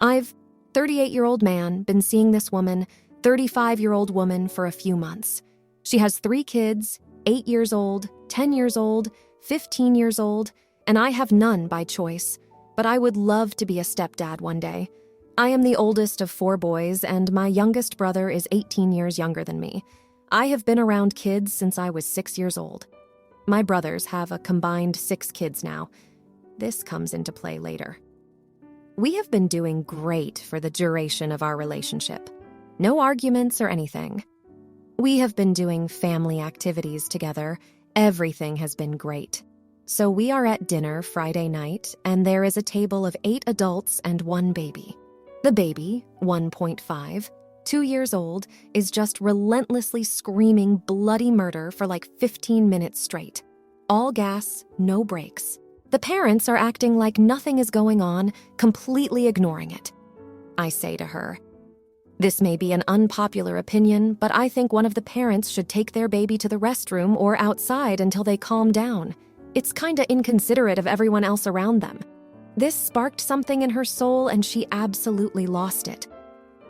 I've, 38-year-old man, been seeing this woman, 35-year-old woman, for a few months. She has 3 kids, 8 years old, 10 years old, 15 years old, and I have none by choice, but I would love to be a stepdad one day. I am the oldest of 4 boys, and my youngest brother is 18 years younger than me. I have been around kids since I was 6 years old. My brothers have a combined 6 kids now. This comes into play later. We have been doing great for the duration of our relationship. No arguments or anything. We have been doing family activities together. Everything has been great. So we are at dinner Friday night, and there is a table of 8 adults and 1 baby. The baby, 1.5, 2 years old, is just relentlessly screaming bloody murder for like 15 minutes straight. All gas, no brakes. The parents are acting like nothing is going on, completely ignoring it. I say to her, "This may be an unpopular opinion, but I think one of the parents should take their baby to the restroom or outside until they calm down. It's kinda inconsiderate of everyone else around them." This sparked something in her soul, and she absolutely lost it.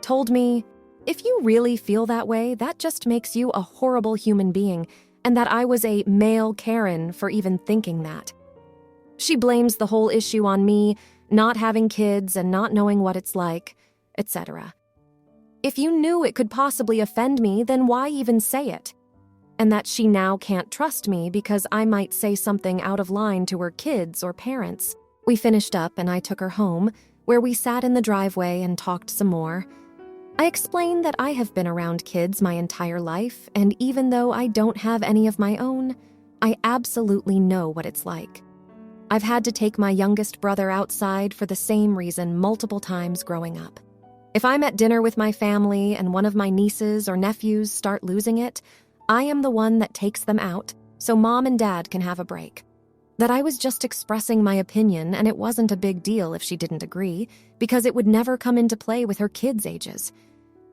Told me, "If you really feel that way, that just makes you a horrible human being, and that I was a male Karen for even thinking that." She blames the whole issue on me, not having kids and not knowing what it's like, etc. If you knew it could possibly offend me, then why even say it? And that she now can't trust me because I might say something out of line to her kids or parents. We finished up and I took her home, where we sat in the driveway and talked some more. I explained that I have been around kids my entire life, and even though I don't have any of my own, I absolutely know what it's like. I've had to take my youngest brother outside for the same reason multiple times growing up. If I'm at dinner with my family and one of my nieces or nephews start losing it, I am the one that takes them out so mom and dad can have a break. That I was just expressing my opinion, and it wasn't a big deal if she didn't agree, because it would never come into play with her kids' ages.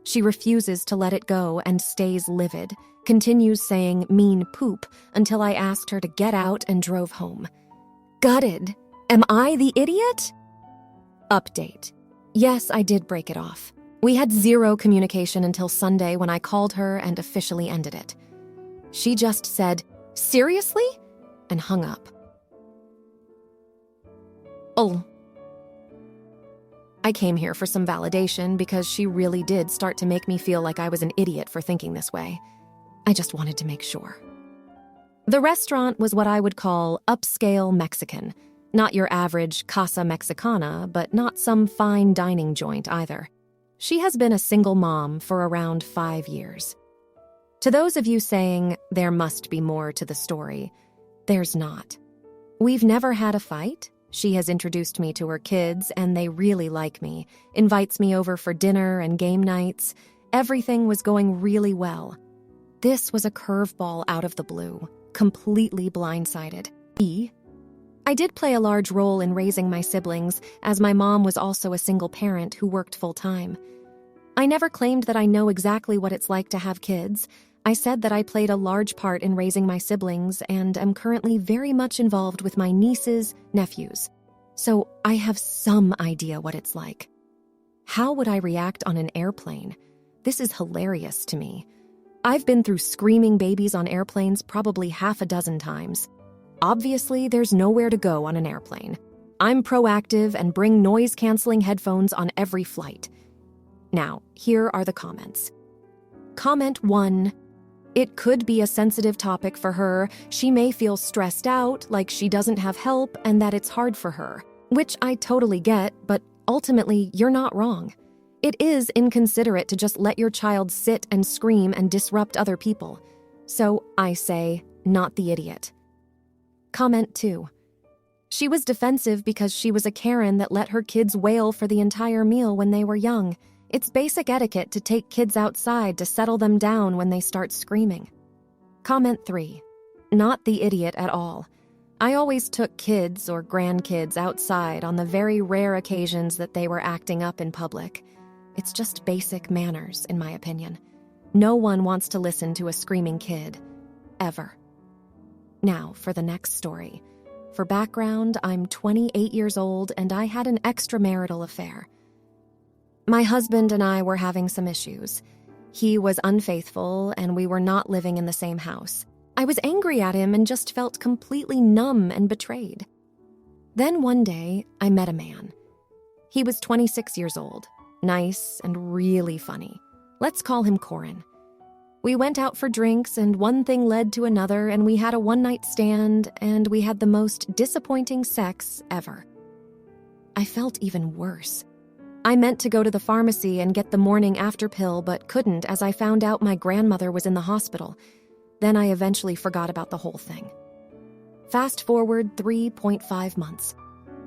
She refuses to let it go and stays livid, continues saying mean poop until I asked her to get out and drove home. Gutted. Am I the idiot? Update. Yes, I did break it off. We had 0 communication until Sunday when I called her and officially ended it. She just said, "Seriously?" and hung up. Oh. I came here for some validation because she really did start to make me feel like I was an idiot for thinking this way. I just wanted to make sure. The restaurant was what I would call upscale Mexican. Not your average Casa Mexicana, but not some fine dining joint either. She has been a single mom for around 5 years. To those of you saying there must be more to the story, there's not. We've never had a fight. She has introduced me to her kids, and they really like me, invites me over for dinner and game nights. Everything was going really well. This was a curveball out of the blue, completely blindsided. I did play a large role in raising my siblings, as my mom was also a single parent who worked full-time. I never claimed that I know exactly what it's like to have kids. I said that I played a large part in raising my siblings and am currently very much involved with my nieces, nephews. So I have some idea what it's like. How would I react on an airplane? This is hilarious to me. I've been through screaming babies on airplanes probably half a dozen times. Obviously, there's nowhere to go on an airplane. I'm proactive and bring noise-canceling headphones on every flight. Now, here are the comments. Comment 1. It could be a sensitive topic for her. She may feel stressed out, like she doesn't have help, and that it's hard for her. Which I totally get, but ultimately, you're not wrong. It is inconsiderate to just let your child sit and scream and disrupt other people. So I say, not the idiot. Comment 2. She was defensive because she was a Karen that let her kids wail for the entire meal when they were young. It's basic etiquette to take kids outside to settle them down when they start screaming. Comment 3. Not the idiot at all. I always took kids or grandkids outside on the very rare occasions that they were acting up in public. It's just basic manners, in my opinion. No one wants to listen to a screaming kid. Ever. Now, for the next story. For background, I'm 28 years old and I had an extramarital affair. My husband and I were having some issues. He was unfaithful, and we were not living in the same house. I was angry at him and just felt completely numb and betrayed. Then one day, I met a man. He was 26 years old, nice and really funny. Let's call him Corin. We went out for drinks, and one thing led to another, and we had a one-night stand, and we had the most disappointing sex ever. I felt even worse. I meant to go to the pharmacy and get the morning after pill, but couldn't as I found out my grandmother was in the hospital. Then I eventually forgot about the whole thing. Fast forward 3.5 months.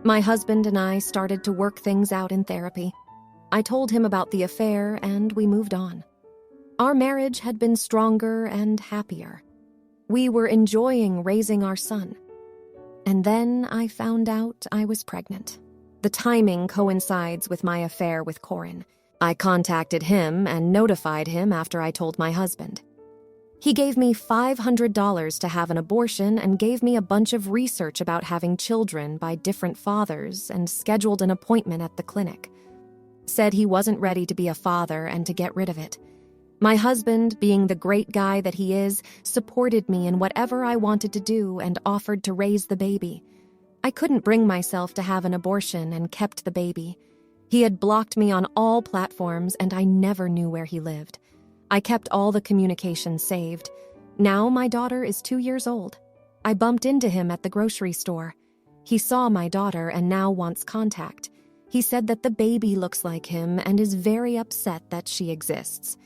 My husband and I started to work things out in therapy. I told him about the affair, and we moved on. Our marriage had been stronger and happier. We were enjoying raising our son. And then I found out I was pregnant. The timing coincides with my affair with Corin. I contacted him and notified him after I told my husband. He gave me $500 to have an abortion and gave me a bunch of research about having children by different fathers and scheduled an appointment at the clinic. Said he wasn't ready to be a father and to get rid of it. My husband, being the great guy that he is, supported me in whatever I wanted to do and offered to raise the baby. I couldn't bring myself to have an abortion and kept the baby. He had blocked me on all platforms, and I never knew where he lived. I kept all the communication saved. Now my daughter is 2 years old. I bumped into him at the grocery store. He saw my daughter and now wants contact. He said that the baby looks like him and is very upset that she exists.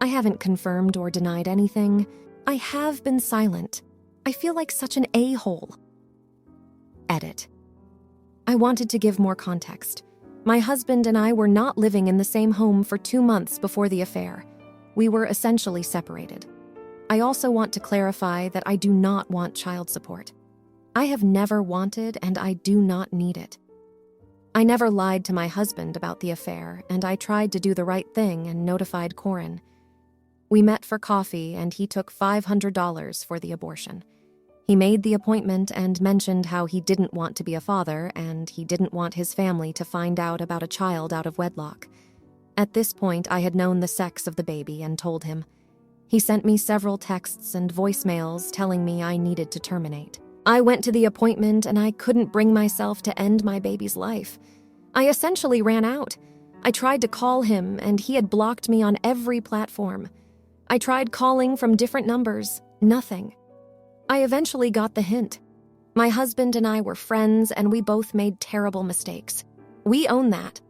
I haven't confirmed or denied anything. I have been silent. I feel like such an a-hole. Edit. I wanted to give more context. My husband and I were not living in the same home for 2 months before the affair. We were essentially separated. I also want to clarify that I do not want child support. I have never wanted, and I do not need it. I never lied to my husband about the affair, and I tried to do the right thing and notified Corin. We met for coffee, and he took $500 for the abortion. He made the appointment and mentioned how he didn't want to be a father, and he didn't want his family to find out about a child out of wedlock. At this point, I had known the sex of the baby and told him. He sent me several texts and voicemails telling me I needed to terminate. I went to the appointment, and I couldn't bring myself to end my baby's life. I essentially ran out. I tried to call him, and he had blocked me on every platform. I tried calling from different numbers. Nothing. I eventually got the hint. My husband and I were friends, and we both made terrible mistakes. We own that.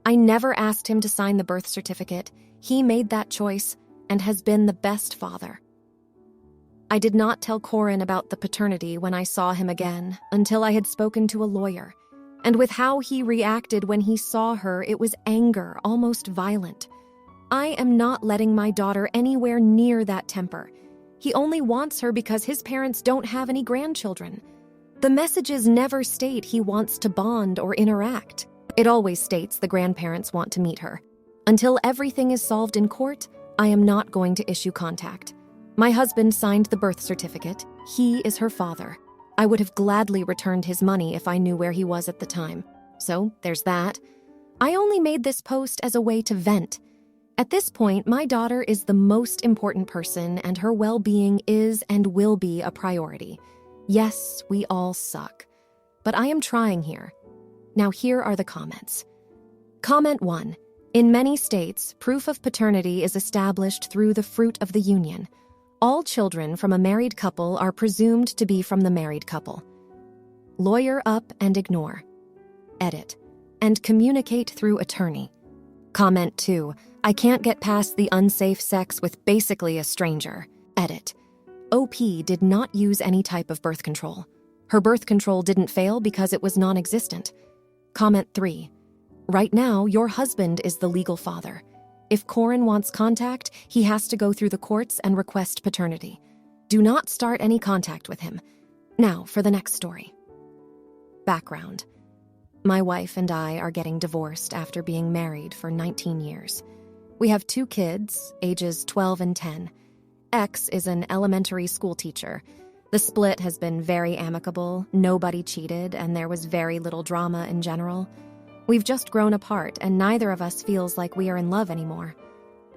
I never asked him to sign the birth certificate. He made that choice and has been the best father. I did not tell Corin about the paternity when I saw him again until I had spoken to a lawyer. And with how he reacted when he saw her, it was anger, almost violent. I am not letting my daughter anywhere near that temper. He only wants her because his parents don't have any grandchildren. The messages never state he wants to bond or interact. It always states the grandparents want to meet her. Until everything is solved in court, I am not going to issue contact. My husband signed the birth certificate. He is her father. I would have gladly returned his money if I knew where he was at the time. So there's that. I only made this post as a way to vent. At this point, my daughter is the most important person, and her well-being is and will be a priority. Yes, we all suck. But I am trying here. Now here are the comments. Comment 1. In many states, proof of paternity is established through the fruit of the union. All children from a married couple are presumed to be from the married couple. Lawyer up and ignore. Edit. And communicate through attorney. Comment 2. I can't get past the unsafe sex with basically a stranger. Edit. OP did not use any type of birth control. Her birth control didn't fail because it was non-existent. Comment 3. Right now, your husband is the legal father. If Corin wants contact, he has to go through the courts and request paternity. Do not start any contact with him. Now for the next story. Background. My wife and I are getting divorced after being married for 19 years. We have 2 kids, ages 12 and 10. X is an elementary school teacher. The split has been very amicable, nobody cheated, and there was very little drama in general. We've just grown apart, and neither of us feels like we are in love anymore.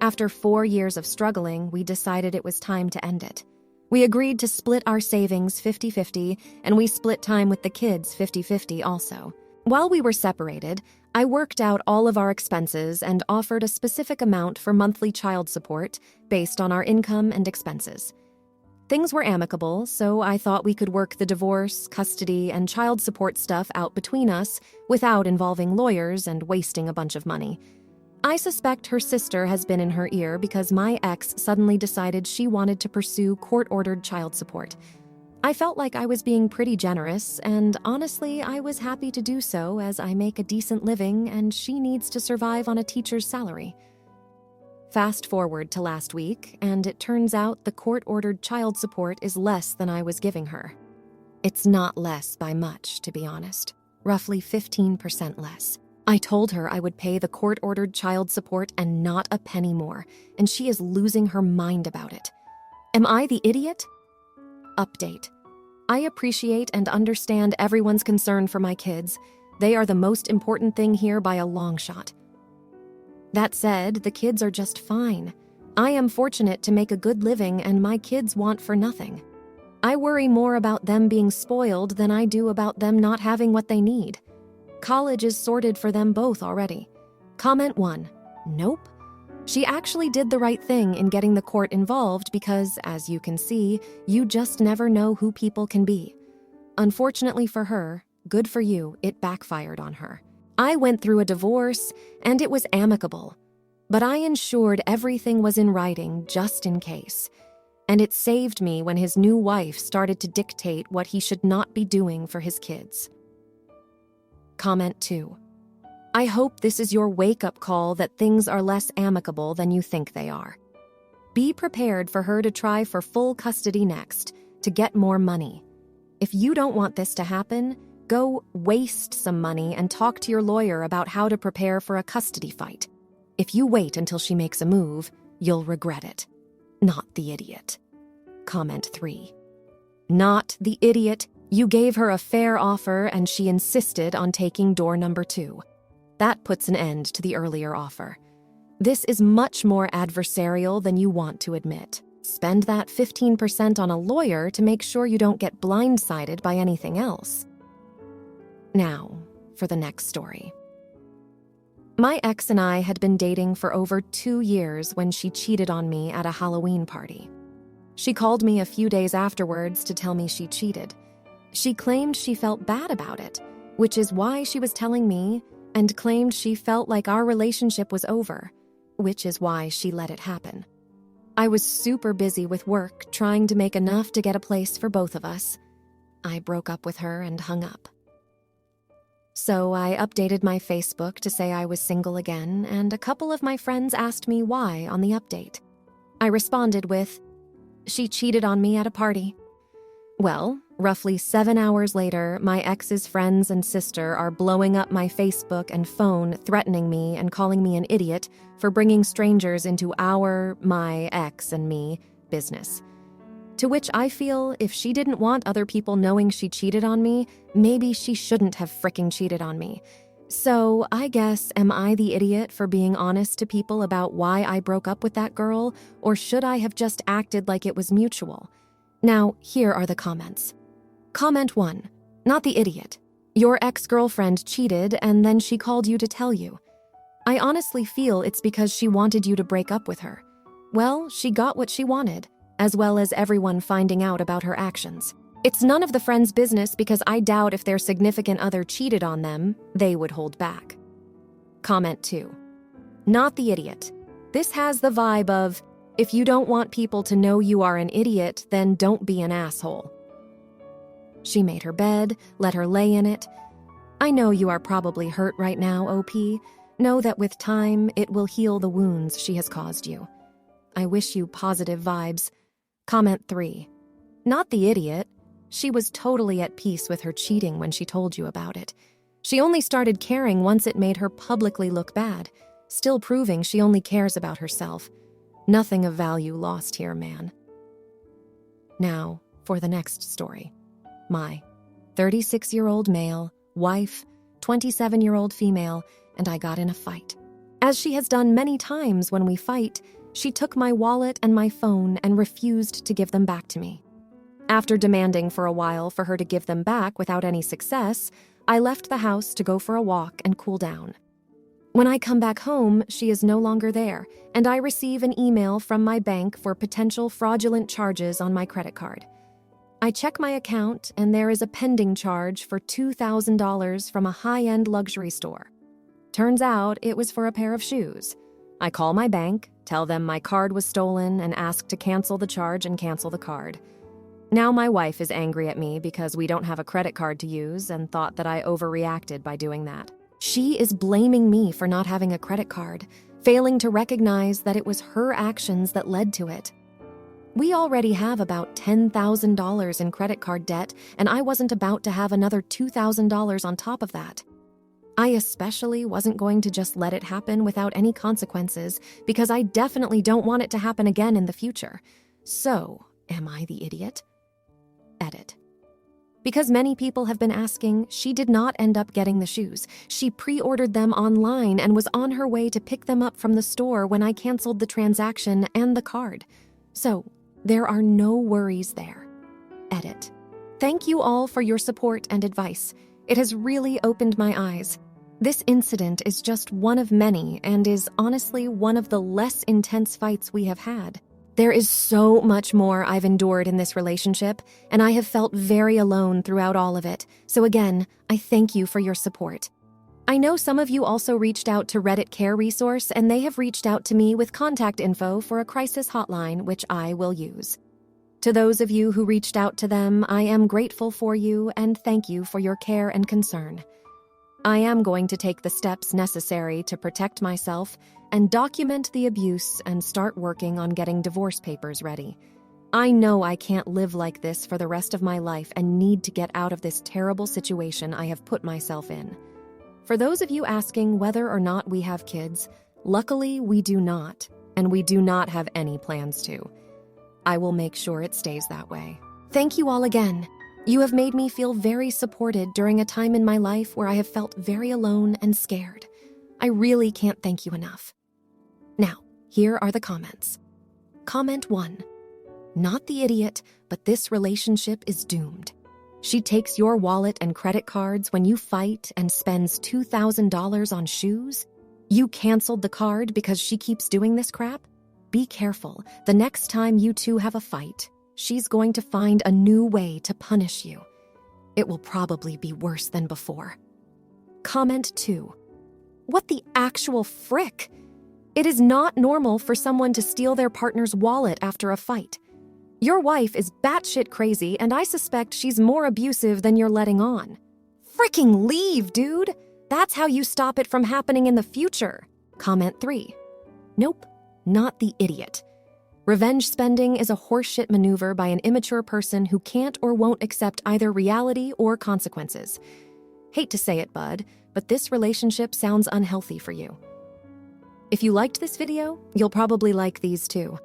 After 4 years of struggling, we decided it was time to end it. We agreed to split our savings 50-50, and we split time with the kids 50-50 also. While we were separated, I worked out all of our expenses and offered a specific amount for monthly child support based on our income and expenses. Things were amicable, so I thought we could work the divorce, custody, and child support stuff out between us without involving lawyers and wasting a bunch of money. I suspect her sister has been in her ear because my ex suddenly decided she wanted to pursue court-ordered child support. I felt like I was being pretty generous, and honestly, I was happy to do so as I make a decent living and she needs to survive on a teacher's salary. Fast forward to last week, and it turns out the court-ordered child support is less than I was giving her. It's not less by much, to be honest. Roughly 15% less. I told her I would pay the court-ordered child support and not a penny more, and she is losing her mind about it. Am I the idiot? Update. I appreciate and understand everyone's concern for my kids. They are the most important thing here by a long shot. That said, the kids are just fine. I am fortunate to make a good living, and my kids want for nothing. I worry more about them being spoiled than I do about them not having what they need. College is sorted for them both already. Comment 1. Nope. She actually did the right thing in getting the court involved because, as you can see, you just never know who people can be. Unfortunately for her, good for you, it backfired on her. I went through a divorce, and it was amicable. But I ensured everything was in writing just in case. And it saved me when his new wife started to dictate what he should not be doing for his kids. Comment 2. I hope this is your wake-up call that things are less amicable than you think they are. Be prepared for her to try for full custody next, to get more money. If you don't want this to happen, go waste some money and talk to your lawyer about how to prepare for a custody fight. If you wait until she makes a move, you'll regret it. Not the idiot. Comment 3. Not the idiot. You gave her a fair offer and she insisted on taking door number 2. That puts an end to the earlier offer. This is much more adversarial than you want to admit. Spend that 15% on a lawyer to make sure you don't get blindsided by anything else. Now, for the next story. My ex and I had been dating for over 2 years when she cheated on me at a Halloween party. She called me a few days afterwards to tell me she cheated. She claimed she felt bad about it, which is why she was telling me, and claimed she felt like our relationship was over, which is why she let it happen. I was super busy with work, trying to make enough to get a place for both of us. I broke up with her and hung up. So I updated my Facebook to say I was single again, and a couple of my friends asked me why on the update. I responded with, "She cheated on me at a party." Well, roughly 7 hours later, my ex's friends and sister are blowing up my Facebook and phone, threatening me and calling me an idiot for bringing strangers into my ex and me, business. To which I feel if she didn't want other people knowing she cheated on me, maybe she shouldn't have fricking cheated on me. So I guess, am I the idiot for being honest to people about why I broke up with that girl, or should I have just acted like it was mutual? Now, here are the comments. Comment 1. Not the idiot. Your ex-girlfriend cheated and then she called you to tell you. I honestly feel it's because she wanted you to break up with her. Well, she got what she wanted, as well as everyone finding out about her actions. It's none of the friends' business because I doubt if their significant other cheated on them, they would hold back. Comment 2. Not the idiot. This has the vibe of, if you don't want people to know you are an idiot, then don't be an asshole. She made her bed, let her lay in it. I know you are probably hurt right now, OP. Know that with time, it will heal the wounds she has caused you. I wish you positive vibes. Comment 3. Not the idiot. She was totally at peace with her cheating when she told you about it. She only started caring once it made her publicly look bad, still proving she only cares about herself. Nothing of value lost here, man. Now, for the next story. My 36-year-old male, wife, 27-year-old female, and I got in a fight. As she has done many times when we fight, she took my wallet and my phone and refused to give them back to me. After demanding for a while for her to give them back without any success, I left the house to go for a walk and cool down. When I come back home, she is no longer there, and I receive an email from my bank for potential fraudulent charges on my credit card. I check my account, and there is a pending charge for $2,000 from a high-end luxury store. Turns out it was for a pair of shoes. I call my bank, tell them my card was stolen, and ask to cancel the charge and cancel the card. Now my wife is angry at me because we don't have a credit card to use and thought that I overreacted by doing that. She is blaming me for not having a credit card, failing to recognize that it was her actions that led to it. We already have about $10,000 in credit card debt, and I wasn't about to have another $2,000 on top of that. I especially wasn't going to just let it happen without any consequences because I definitely don't want it to happen again in the future. So, am I the idiot? Edit. Because many people have been asking, she did not end up getting the shoes. She pre-ordered them online and was on her way to pick them up from the store when I canceled the transaction and the card. So, there are no worries there. Edit. Thank you all for your support and advice. It has really opened my eyes. This incident is just one of many and is honestly one of the less intense fights we have had. There is so much more I've endured in this relationship, and I have felt very alone throughout all of it. So again, I thank you for your support. I know some of you also reached out to Reddit Care Resource, and they have reached out to me with contact info for a crisis hotline, which I will use. To those of you who reached out to them, I am grateful for you and thank you for your care and concern. I am going to take the steps necessary to protect myself and document the abuse and start working on getting divorce papers ready. I know I can't live like this for the rest of my life and need to get out of this terrible situation I have put myself in. For those of you asking whether or not we have kids, luckily we do not, and we do not have any plans to. I will make sure it stays that way. Thank you all again. You have made me feel very supported during a time in my life where I have felt very alone and scared. I really can't thank you enough. Now, here are the comments. Comment 1. Not the idiot, but this relationship is doomed. She takes your wallet and credit cards when you fight and spends $2,000 on shoes? You canceled the card because she keeps doing this crap? Be careful. The next time you two have a fight, she's going to find a new way to punish you. It will probably be worse than before. Comment 2. What the actual frick? It is not normal for someone to steal their partner's wallet after a fight. Your wife is batshit crazy, and I suspect she's more abusive than you're letting on. Fricking leave, dude! That's how you stop it from happening in the future. Comment 3. Nope, not the idiot. Revenge spending is a horseshit maneuver by an immature person who can't or won't accept either reality or consequences. Hate to say it, bud, but this relationship sounds unhealthy for you. If you liked this video, you'll probably like these too.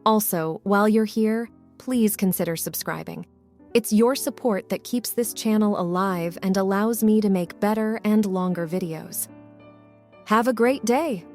Also, while you're here, please consider subscribing. It's your support that keeps this channel alive and allows me to make better and longer videos. Have a great day!